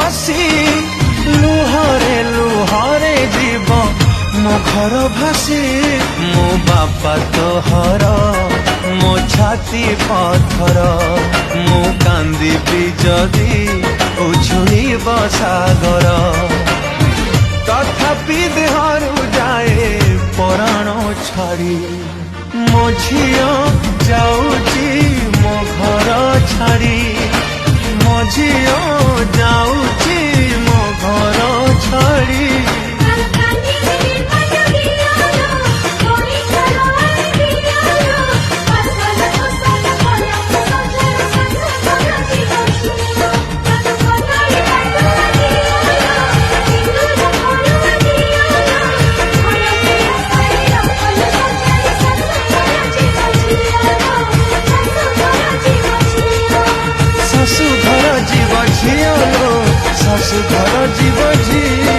बसी लुहरे लुहरे जीव मो घर भासी मो बापा तोहर मो छाती पत्थर मु कांदी जदि उछुईब सागर तथापि देहरु जाए पराण छाड़ी मो झियो जाऊची मो घर छाड़ी मो झियो जाऊची मो घर छाड़ी ଶାଶୁ ଘର ଯିବ ଝିଅ ଲୋ ଶାଶୁ ଘର ଯିବ ଝିଅ।